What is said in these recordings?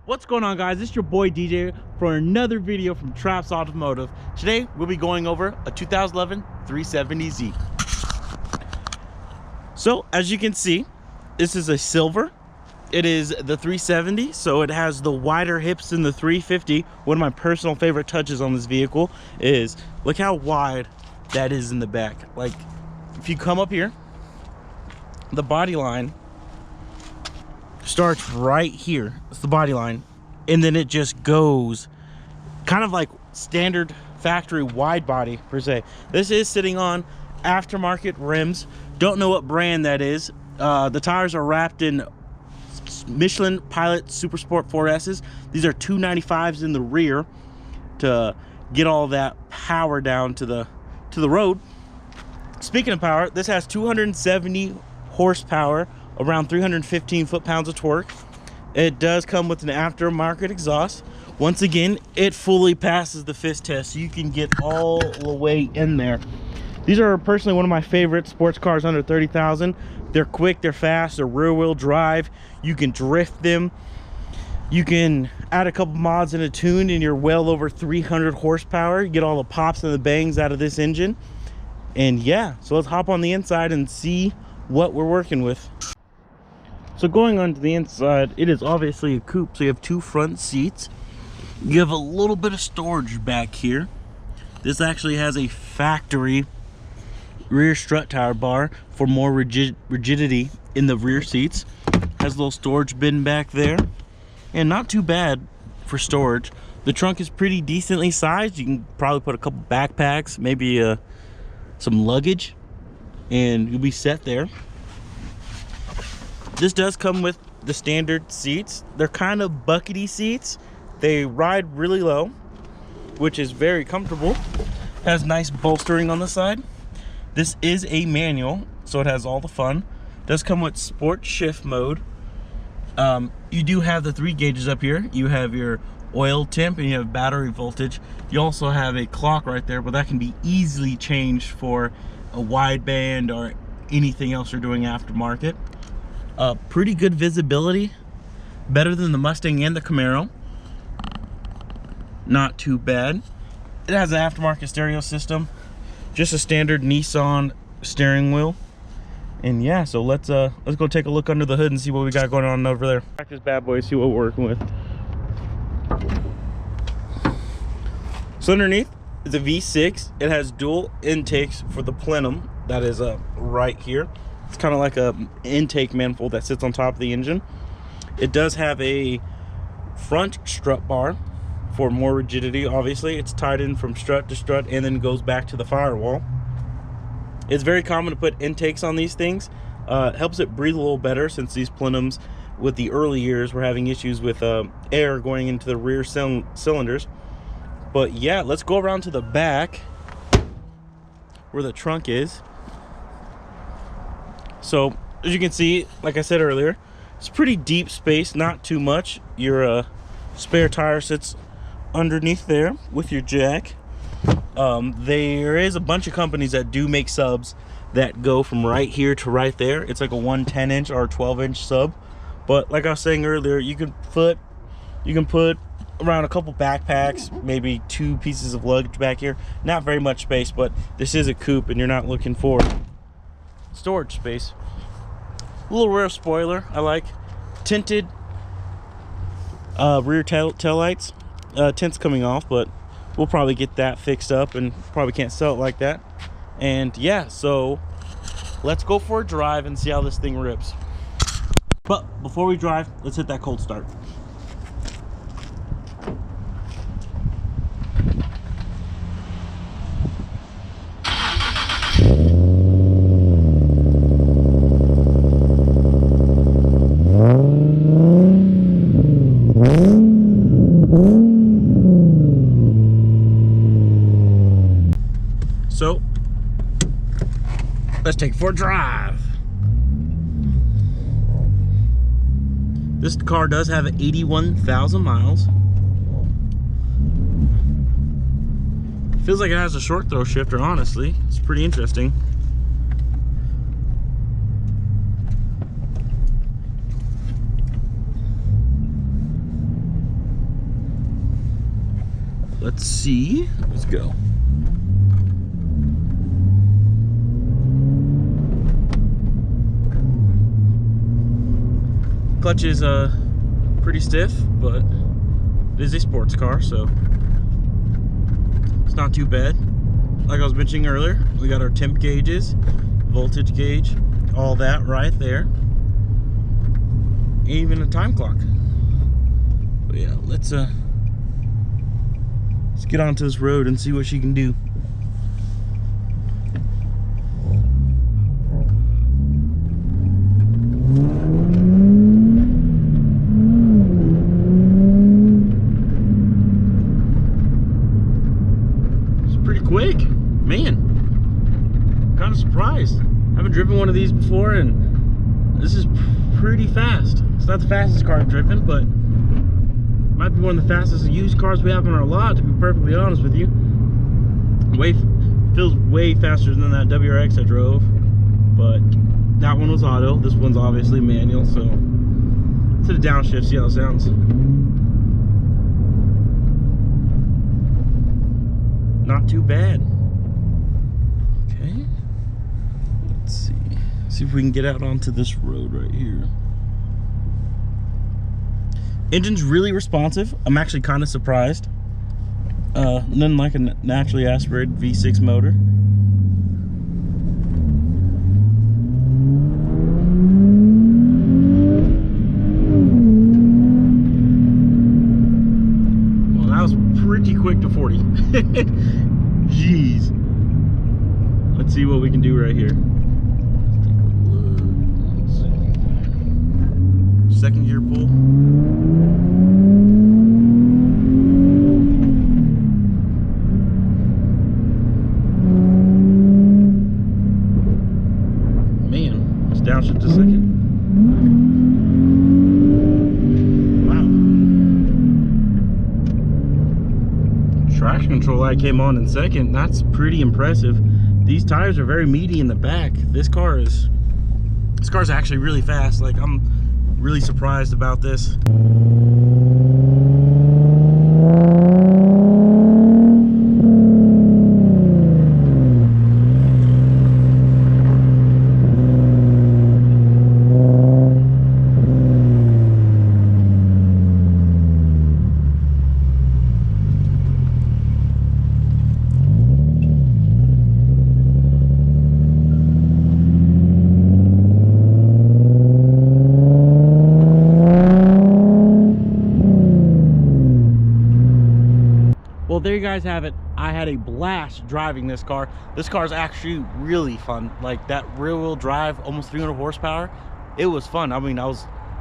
What's going on, guys? It's your boy DJ for another video from Traps Automotive. Today we'll be going over a 2011 370Z. So as you can see, this is a silver. It is the 370, so it has the wider hips than the 350. One of my personal favorite touches on this vehicle is look how wide that is in the back. Like, if you come up here, the body line starts right here. It's the body line, and then it just goes kind of like standard factory wide body per se. This is sitting on aftermarket rims. Don't know what brand that is. The tires are wrapped in Michelin Pilot Super Sport 4S's. These are 295s in the rear to get all that power down to the road. Speaking of power, this has 270 horsepower, around 315 foot-pounds of torque. It does come with an aftermarket exhaust. Once again, it fully passes the fist test, so you can get all the way in there. These are personally one of my favorite sports cars under 30,000. They're quick, they're fast, they're rear-wheel drive. You can drift them. You can add a couple mods in a tune and you're well over 300 horsepower. You get all the pops and the bangs out of this engine. And yeah, so let's hop on the inside and see what we're working with. So going on to the inside, it is obviously a coupe, so you have two front seats. You have a little bit of storage back here. This actually has a factory rear strut tower bar for more rigidity in the rear seats. Has a little storage bin back there, and not too bad for storage. The trunk is pretty decently sized. You can probably put a couple backpacks, maybe some luggage, and you'll be set there. This does come with the standard seats. They're kind of buckety seats. They ride really low, which is very comfortable. Has nice bolstering on the side. This is a manual, so it has all the fun. Does come with sport shift mode. You do have the 3 gauges up here. You have your oil temp and you have battery voltage. You also have a clock right there, but that can be easily changed for a wideband or anything else you're doing aftermarket. Pretty good visibility, better than the Mustang and the Camaro. Not too bad. It has an aftermarket stereo system, just a standard Nissan steering wheel. And yeah, so let's go take a look under the hood and see what we got going on over there. Crack this bad boy, see what we're working with. So underneath is a V6. It has dual intakes for the plenum. That is right here. It's kind of like a intake manifold that sits on top of the engine. It does have a front strut bar for more rigidity. Obviously, it's tied in from strut to strut and then goes back to the firewall. It's very common to put intakes on these things. It helps it breathe a little better, since these plenums with the early years were having issues with air going into the rear cylinders. But yeah, let's go around to the back where the trunk is. So as you can see, like I said earlier, it's pretty deep space, not too much. Your spare tire sits underneath there with your jack. There is a bunch of companies that do make subs that go from right here to right there. It's like a 110-inch or 12-inch sub. But like I was saying earlier, you can put around a couple backpacks, maybe 2 pieces of luggage back here. Not very much space, but this is a coupe and you're not looking for storage space. A little rear spoiler I like. Tinted rear tail lights. Tint's coming off, but we'll probably get that fixed up and probably can't sell it like that. And yeah, so let's go for a drive and see how this thing rips. But before we drive, let's hit that cold start. So let's take it for a drive. This car does have 81,000 miles. Feels like it has a short throw shifter, honestly. It's pretty interesting. let's see. Let's go. Clutch is pretty stiff, but it is a sports car, so it's not too bad. Like I was mentioning earlier, we got our temp gauges, voltage gauge, all that right there. Even a time clock. But yeah, let's get onto this road and see what she can do. Quick, man. Kind of surprised. I haven't driven one of these before, and this is pretty fast. It's not the fastest car I've driven, but might be one of the fastest used cars we have on our lot, to be perfectly honest with you. Feels way faster than that WRX I drove, but that one was auto. This one's obviously manual, so to the downshift, see how it sounds. Not too bad. Okay, let's see if we can get out onto this road right here. Engine's really responsive. I'm actually kind of surprised. Nothing like a naturally aspirated V6 motor. Pretty quick to 40. Jeez. Let's see what we can do right here. Let's take a look. Second gear pull. Man, let's downshift a second. Traction control light came on in second. That's pretty impressive. These tires are very meaty in the back. This car's actually really fast. Like, I'm really surprised about this. Well, there you guys have it. I had a blast driving this car. This car is actually really fun. Like, that rear wheel drive, almost 300 horsepower. It was fun. I mean,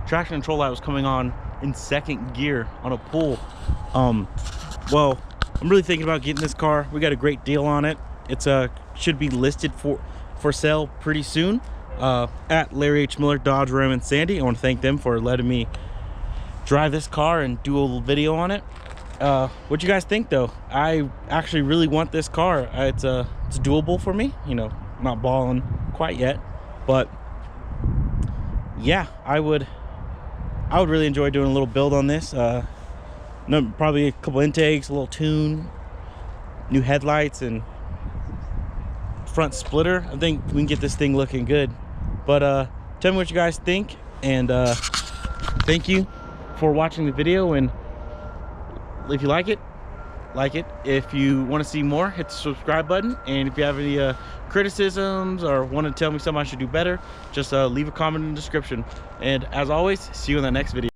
traction control light was coming on in second gear on a pull. Well, I'm really thinking about getting this car. We got a great deal on it. It's should be listed for sale pretty soon at Larry H. Miller Dodge Ram and Sandy. I want to thank them for letting me drive this car and do a little video on it. What you guys think though? I actually really want this car. It's doable for me, you know, not balling quite yet, but yeah, I would really enjoy doing a little build on this. Probably a couple intakes, a little tune, new headlights, and front splitter. I think we can get this thing looking good. But tell me what you guys think, and thank you for watching the video. And if you like it, if you want to see more, hit the subscribe button. And if you have any criticisms or want to tell me something I should do better, just leave a comment in the description. And as always, see you in the next video.